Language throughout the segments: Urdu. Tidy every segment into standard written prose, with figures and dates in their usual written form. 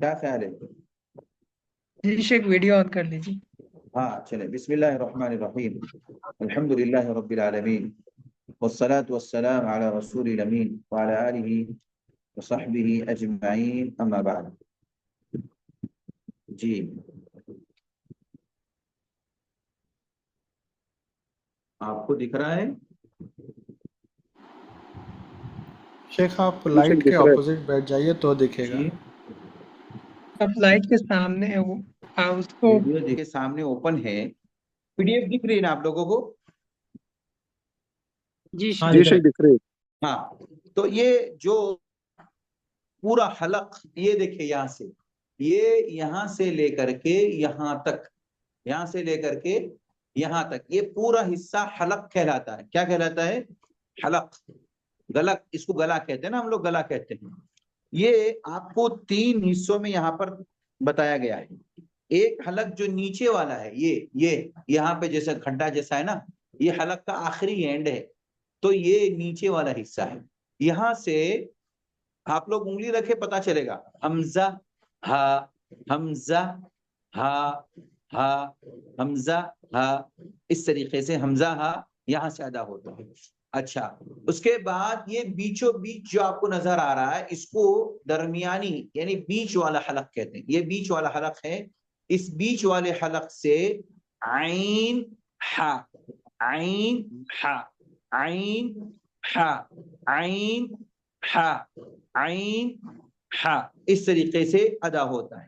کیا خیال ہے؟ جی شیخ ویڈیو آن کر لیجیے. ہاں چلیں. بسم اللہ الرحمن الرحیم. الحمد للہ رب العالمین والصلاة والسلام على رسول الامین وعلى آلہ وصحبہ اجمعین اما بعد. جی آپ کو دکھ رہا ہے؟ شیخ آپ لائٹ کے اپوزٹ بیٹھ جائیے تو دکھے گا. جی اب لائٹ کے سامنے ہے وہ اس کو ویڈیو دیکھے سامنے اوپن ہے. پی ڈی ایف دکھ رہی ہے نا آپ لوگوں کو؟ جی جی شیخ دکھ رہی. ہاں تو یہ جو پورا حلق یہ دیکھیں یہاں سے، یہ یہاں سے لے کر کے یہاں تک، یہاں سے لے کر کے یہاں تک، یہ پورا حصہ حلق کہلاتا ہے. کیا کہلاتا ہے؟ حلق. گلا، اس کو گلا کہتے ہیں نا ہم لوگ، گلا کہتے ہیں. یہ آپ کو 3 حصوں میں یہاں پر بتایا گیا ہے. ایک حلق جو نیچے والا ہے، یہ یہاں پہ جیسا کھڈا جیسا ہے نا، یہ حلق کا آخری اینڈ ہے. تو یہ نیچے والا حصہ ہے. یہاں سے آپ لوگ انگلی رکھے پتا چلے گا. حمزہ ہا، حمزہ ہا، ہا حمزہ ہا، اس طریقے سے حمزہ ہا یہاں سے ادا ہوتا ہے. اچھا، اس کے بعد یہ بیچوں بیچ جو آپ کو نظر آ رہا ہے، اس کو درمیانی یعنی بیچ والا حلق کہتے ہیں. یہ بیچ والا حلق ہے. اس بیچ والے حلق سے عین ہا، عین ہا، عین ہا، عین ہا، عین ہا، اس طریقے سے ادا ہوتا ہے.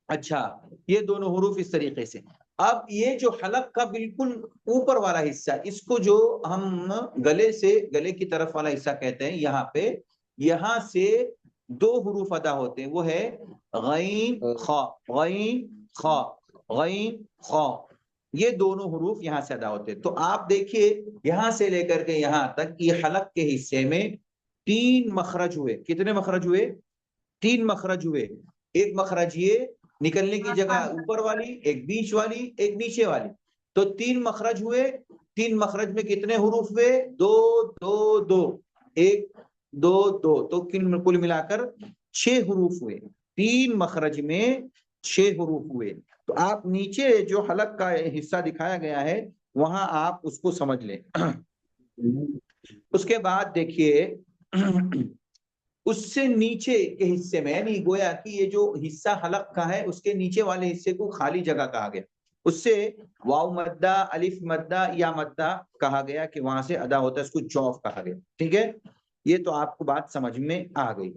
اچھا، یہ دونوں حروف اس طریقے سے. اب یہ جو حلق کا بالکل اوپر والا حصہ، اس کو جو ہم گلے سے، گلے کی طرف والا حصہ کہتے ہیں، یہاں پہ یہاں سے 2 حروف ادا ہوتے ہیں. وہ ہے غین خا، غین خا، غین خا. یہ دونوں حروف یہاں سے ادا ہوتے ہیں. تو آپ دیکھیے یہاں سے لے کر کے یہاں تک یہ حلق کے حصے میں 3 مخرج ہوئے. کتنے مخرج ہوئے؟ 3 مخرج ہوئے. ایک مخرج یہ نکلنے کی جگہ اوپر والی، ایک بیچ والی، ایک نیچے والی. تو 3 مخرج ہوئے. 3 مخرج میں کتنے حروف ہوئے؟ 2 2 2، 1 2 2، تو کل ملا کر 6 حروف ہوئے. 3 مخرج میں 6 حروف ہوئے. تو آپ نیچے جو حلق کا حصہ دکھایا گیا ہے وہاں آپ اس کو سمجھ لیں. اس کے بعد دیکھیے اس سے نیچے کے حصے میں، یعنی گویا کہ یہ جو حصہ حلق کا ہے اس کے نیچے والے حصے کو خالی جگہ کہا گیا. اس سے واو مدہ، الف مدہ یا مدہ کہا گیا کہ وہاں سے ادا ہوتا ہے، اس کو جوف کہا گیا. ٹھیک ہے، یہ تو آپ کو بات سمجھ میں آ گئی.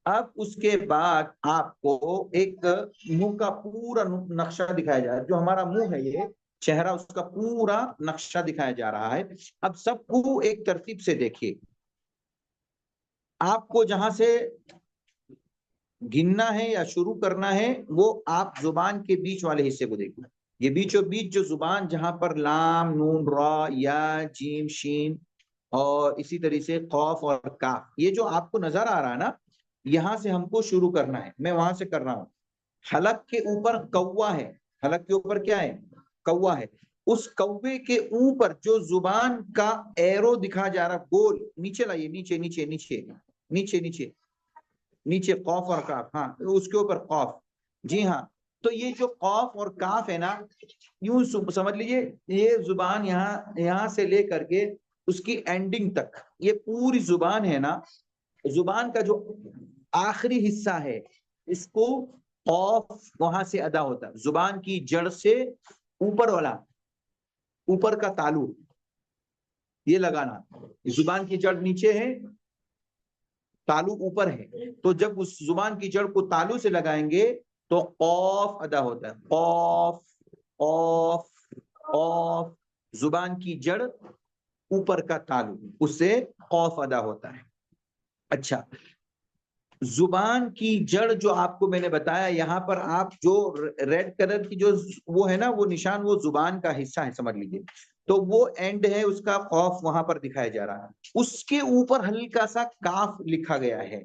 اب اس کے بعد آپ کو ایک منہ کا پورا نقشہ دکھایا جا رہا ہے. جو ہمارا منہ ہے، یہ چہرہ، اس کا پورا نقشہ دکھایا جا رہا ہے. اب سب کو ایک ترتیب سے دیکھیے. آپ کو جہاں سے گننا ہے یا شروع کرنا ہے وہ آپ زبان کے بیچ والے حصے کو دیکھیں. یہ بیچوں بیچ جو زبان، جہاں پر لام، نون، را، یا، جیم، شین اور اسی طریقے سے قاف اور کاف، یہ جو آپ کو نظر آ رہا ہے نا، یہاں سے ہم کو شروع کرنا ہے. میں وہاں سے کر رہا ہوں. حلق کے اوپر کوا ہے. حلق کے اوپر کیا ہے؟ کوا ہے. اس کوے کے اوپر جو زبان کا ایرو دکھا جا رہا، گول، نیچے لائیے، نیچے نیچے نیچے نیچے نیچے نیچے، قاف اور کاف. ہاں، اس کے اوپر قاف. جی ہاں. تو یہ جو قاف اور کاف ہے نا، یوں سمجھ لیجئے یہ زبان یہاں سے لے کر کے اس کی اینڈنگ تک، یہ پوری زبان ہے نا، زبان کا جو آخری حصہ ہے اس کو قاف وہاں سے ادا ہوتا ہے. زبان کی جڑ سے اوپر والا، اوپر کا تالو یہ لگانا. زبان کی جڑ نیچے ہے، تالو اوپر ہے. تو جب اس زبان کی جڑ کو تالو سے لگائیں گے تو قاف ادا ہوتا ہے. قاف، قاف، قاف. زبان کی جڑ اوپر کا تالو، اس سے قاف ادا ہوتا ہے. اچھا، زبان کی جڑ جو آپ کو میں نے بتایا، یہاں پر آپ جو ریڈ کلر کی جو وہ ہے نا، وہ نشان، وہ زبان کا حصہ ہے سمجھ لیجیے. تو وہ اینڈ ہے اس کا، قاف وہاں پر دکھایا جا رہا ہے. اس کے اوپر ہلکا سا کاف لکھا گیا ہے.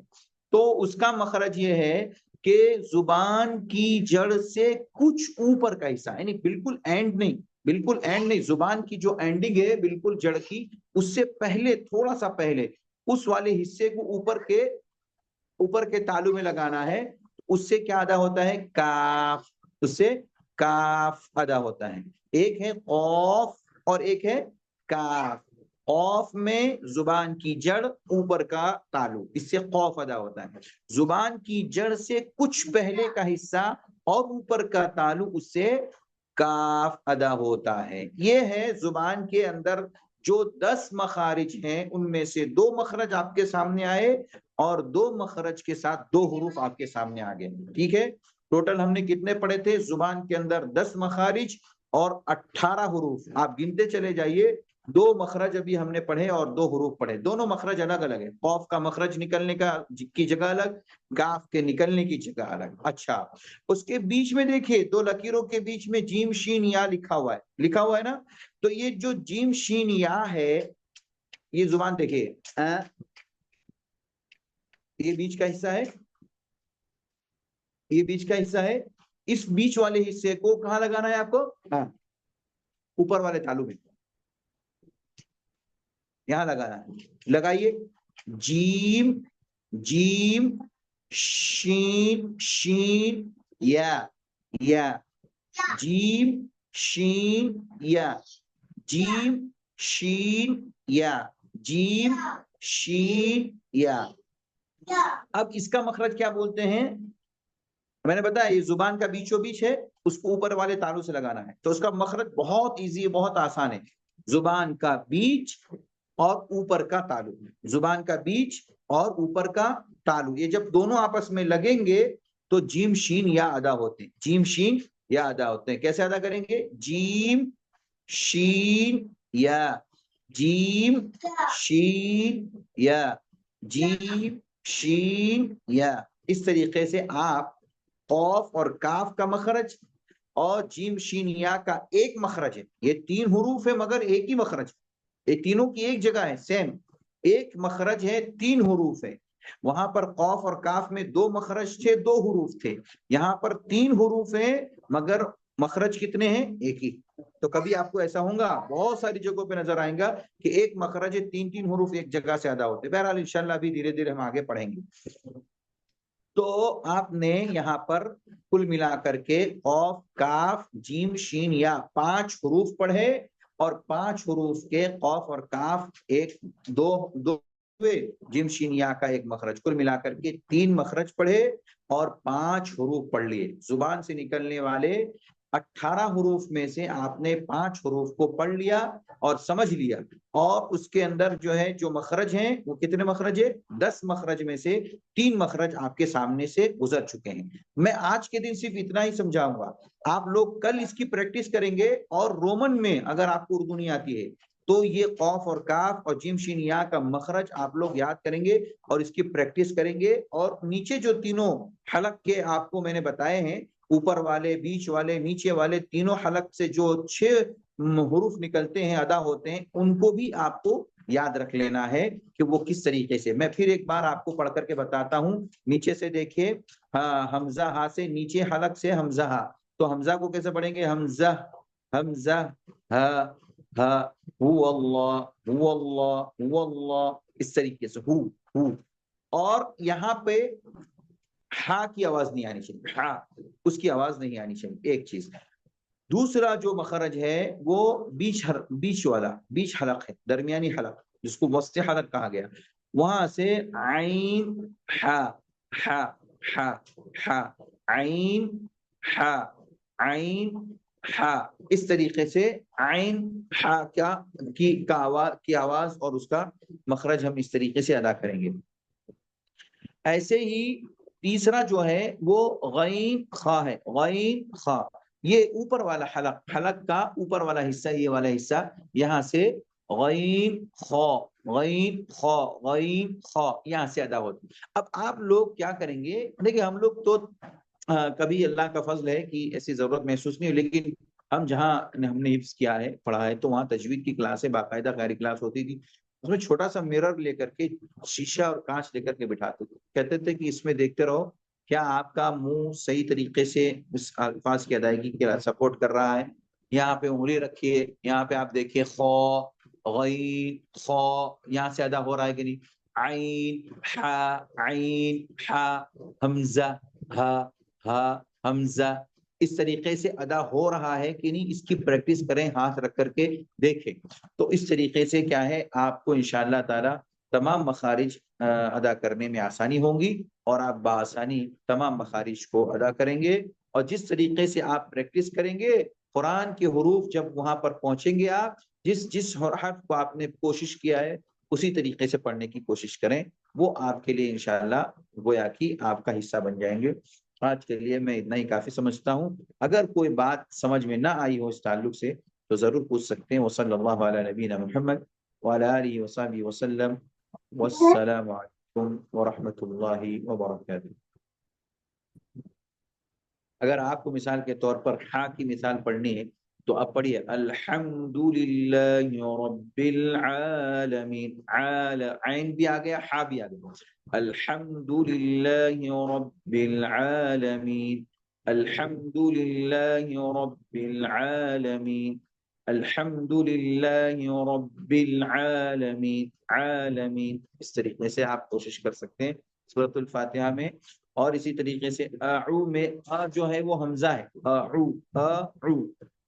تو اس کا مخرج یہ ہے کہ زبان کی جڑ سے کچھ اوپر کا حصہ، یعنی بالکل اینڈ نہیں، بالکل اینڈ نہیں، زبان کی جو اینڈنگ ہے بالکل جڑ کی، اس سے پہلے، تھوڑا سا پہلے، اس والے حصے کو اوپر کے تالو میں لگانا ہے. اس سے کیا ادا ہوتا ہے؟ کاف، اس سے کاف ادا ہوتا ہے. ایک ہے قاف اور ایک ہے کاف. قاف میں زبان کی جڑ اوپر کا تعلق، اس سے قاف ادا ہوتا ہے. زبان کی جڑ سے کچھ پہلے کا حصہ اور اوپر کا تعلق، اس سے کاف ادا ہوتا ہے. یہ ہے زبان کے اندر جو 10 مخارج ہیں، ان میں سے 2 مخرج آپ کے سامنے آئے اور 2 مخرج کے ساتھ 2 حروف آپ کے سامنے آ گئے. ٹھیک ہے، ٹوٹل ہم نے کتنے پڑھے تھے؟ زبان کے اندر 10 مخارج اور 18 حروف. آپ گنتے چلے جائیے. 2 مخرج ابھی ہم نے پڑھے اور 2 حروف پڑھے. دونوں مخرج الگ الگ ہے. قاف کا مخرج نکلنے کی جگہ الگ، کاف کے نکلنے کی جگہ الگ. اچھا، اس کے بیچ میں دیکھیے 2 لکیروں کے بیچ میں جیم شین یا لکھا ہوا ہے نا. تو یہ جو جیم شین یا ہے، یہ زبان دیکھیے، یہ بیچ کا حصہ ہے، یہ بیچ کا حصہ ہے. اس بیچ والے حصے کو کہاں لگانا ہے آپ کو؟ اوپر والے تالو میں، یہاں لگانا ہے. لگائیے. جیم جیم شین شین یا جیم شین یا جیم شین یا جیم شین یا. اب اس کا مخرج کیا بولتے ہیں؟ میں نے بتایا یہ زبان کا بیچو بیچ ہے، اس کو اوپر والے تالو سے لگانا ہے. تو اس کا مخرج بہت ایزی ہے، بہت آسان ہے. زبان کا بیچ اور اوپر کا تالو، زبان کا بیچ اور اوپر کا تالو، یہ جب دونوں آپس میں لگیں گے تو جیم شین یا ادا ہوتے ہیں. جیم شین یا ادا ہوتے ہیں. کیسے ادا کریں گے؟ جیم شین یا، جیم شین یا، جیم شین یا. اس طریقے سے آپ قاف اور کاف کا مخرج اور جیم شین یا کا ایک مخرج ہے. یہ 3 حروف ہے مگر ایک ہی مخرج، یہ تینوں کی ایک جگہ ہے، سیم ایک مخرج ہے، 3 حروف ہے. وہاں پر قاف اور کاف میں 2 مخرج تھے، 2 حروف تھے. یہاں پر 3 حروف ہیں مگر مخرج کتنے ہیں؟ ایک ہی. تو کبھی آپ کو ایسا ہوگا، بہت ساری جگہوں پہ نظر آئیں گا کہ ایک مخرج ہے، 3 حروف ایک جگہ سے ادا ہوتے. بہرحال انشاءاللہ ابھی دھیرے دھیرے ہم آگے پڑھیں گے. تو آپ نے یہاں پر کل ملا کر کے قاف کاف جیم شین یا 5 حروف پڑھے اور 5 حروف کے قاف اور کاف ایک دو جیم شین یا کا ایک مخرج، کل ملا کر کے 3 مخرج پڑھے اور 5 حروف پڑھ لیے. زبان سے نکلنے والے 18 حروف میں سے آپ نے 5 حروف کو پڑھ لیا اور سمجھ لیا. اور اس کے اندر جو ہے جو مخرج ہیں وہ کتنے مخرج ہے؟ 10 مخرج میں سے 3 مخرج آپ کے سامنے سے گزر چکے ہیں. میں آج کے دن صرف اتنا ہی سمجھاؤں گا. آپ لوگ کل اس کی پریکٹس کریں گے اور رومن میں اگر آپ کو اردو نہیں آتی ہے تو یہ قاف اور کاف اور جیم شین یا کا مخرج آپ لوگ یاد کریں گے اور اس کی پریکٹس کریں گے. اور نیچے جو تینوں حلق کے آپ کو میں نے بتائے ہیں، اوپر والے، بیچ والے، نیچے والے، تینوں حلق سے جو 6 حروف نکلتے ہیں، ادا ہوتے ہیں، ان کو بھی آپ کو یاد رکھ لینا ہے کہ وہ کس طریقے سے. میں پھر ایک بار آپ کو پڑھ کر کے بتاتا ہوں. نیچے سے دیکھیے، حمزہ ہا سے، نیچے حلق سے حمزہ ہا. تو حمزہ کو کیسے پڑھیں گے؟ حمزہ حمزہ ہا ہا، هو اللہ هو اللہ هو اللہ، اس طریقے سے ہو. اور یہاں پہ ہا کی آواز نہیں آنی چاہیے، ہا اس کی آواز نہیں آنی چاہیے. ایک چیز. دوسرا جو مخرج ہے وہ بیچ والا، بیچ حلق ہے، درمیانی حلق جس کو وسط حلق کہا گیا. وہاں سے عین ہا ہا ہا ہا، عین ہا عین ہا، اس طریقے سے عین ہا کی آواز اور اس کا مخرج ہم اس طریقے سے ادا کریں گے. ایسے ہی تیسرا جو ہے وہ غین خا ہے. غین خا یہ اوپر والا حلق کا اوپر والا حصہ، یہ والا حصہ، یہاں سے غین خا غین خا غین خا یہاں سے ادا ہوتی. اب آپ لوگ کیا کریں گے؟ دیکھیں ہم لوگ تو کبھی اللہ کا فضل ہے کہ ایسی ضرورت محسوس نہیں ہوئی، لیکن ہم جہاں ہم نے حفظ کیا ہے، پڑھا ہے، تو وہاں تجوید کی کلاسیں باقاعدہ غیر کلاس ہوتی تھی. اس میں چھوٹا سا میرر لے کر کے، شیشہ اور کانچ لے کر کے بٹھاتے تھے. کہتے تھے کہ اس میں دیکھتے رہو کیا آپ کا منہ صحیح طریقے سے اس الفاظ کی ادائیگی کے سپورٹ کر رہا ہے. یہاں پہ انگلی رکھیے، یہاں پہ آپ دیکھیے خا غین خا یہاں سے ادا ہو رہا ہے کہ نہیں. عین ہا حمزہ ہا ہا حمزہ اس طریقے سے ادا ہو رہا ہے کہ نہیں، اس کی پریکٹس کریں، ہاتھ رکھ کر کے دیکھیں، تو اس طریقے سے کیا ہے آپ کو انشاءاللہ تعالی تمام مخارج ادا کرنے میں آسانی ہوں گی، اور آپ بآسانی تمام مخارج کو ادا کریں گے۔ اور جس طریقے سے آپ پریکٹس کریں گے، قرآن کے حروف جب وہاں پر پہنچیں گے، آپ جس حرف کو آپ نے کوشش کیا ہے اسی طریقے سے پڑھنے کی کوشش کریں، وہ آپ کے لیے انشاءاللہ گویا کہ آپ کا حصہ بن جائیں گے۔ آج کے لیے میں اتنا ہی کافی سمجھتا ہوں، اگر کوئی بات سمجھ میں نہ آئی ہو اس تعلق سے تو ضرور پوچھ سکتے ہیں۔ وصلی اللہ علی نبینا محمد وعلی آلہ وصحبہ وسلم، والسلام علیکم ورحمۃ اللہ وبرکاتہ۔ اگر آپ کو مثال کے طور پر ہا کی مثال پڑھنی ہے تو آپ پڑھیے الحمد للہ رب العالمین، عین بھی آ گیا، ہا بھی آ گیا، الحمد للہ رب العالمین، الحمد للہ رب العالمین، الحمد للہ رب العالمین، عالمین، اس طریقے سے آپ کوشش کر سکتے ہیں سورۃ الفاتحہ میں۔ اور اسی طریقے سے اعو میں جو ہے وہ حمزہ ہے، اعو اعو،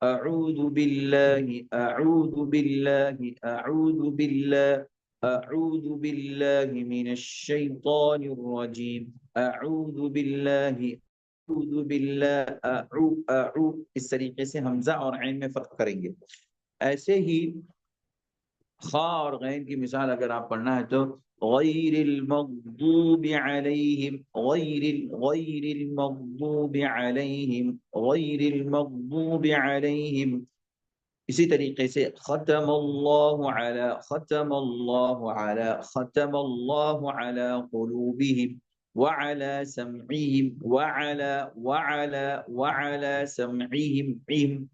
اعوذ باللہ، اعوذ باللہ، اعوذ باللہ، اعوذ باللہ من الشیطان الرجیم، اعوذ باللہ، اعوذ باللہ، اعو اعو، اس طریقے سے حمزہ اور عین میں فرق کریں گے۔ ایسے ہی خا اور غین کی مثال اگر آپ پڑھنا ہے تو غیر المغضوب علیہم، غیر المغضوب علیہم، غیر المغضوب علیہم، اسی طریقے سے ختم اللہ علی، ختم اللہ علی، ختم اللہ علی قلوبہم وعلی سمعہم، وعلی سمعہم،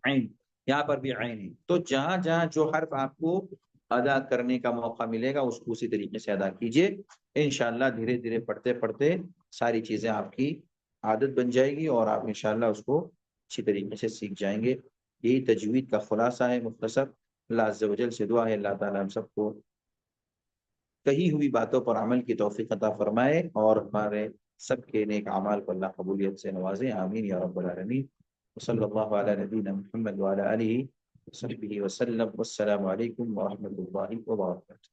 عین، یہاں پر بھی عین ہے۔ تو جہاں جہاں جو حرف آپ کو ادا کرنے کا موقع ملے گا اس کو اسی طریقے سے ادا کیجئے، انشاءاللہ دھیرے دھیرے پڑھتے پڑھتے ساری چیزیں آپ کی عادت بن جائے گی، اور آپ انشاءاللہ اس کو اچھی طریقے سے سیکھ جائیں گے۔ یہی تجوید کا خلاصہ ہے مختصر۔ اللہ عز و جل سے دعا ہے اللہ تعالیٰ ہم سب کو کہی ہوئی باتوں پر عمل کی توفیق عطا فرمائے، اور ہمارے سب کے نیک اعمال کو اللہ قبولیت سے نوازے، آمین یا رب العالمین۔ وصلی اللہ علی نبینا محمد وعلی آلہ وصحبہ وسلم، والسلام علیکم ورحمۃ اللہ وبرکاتہ۔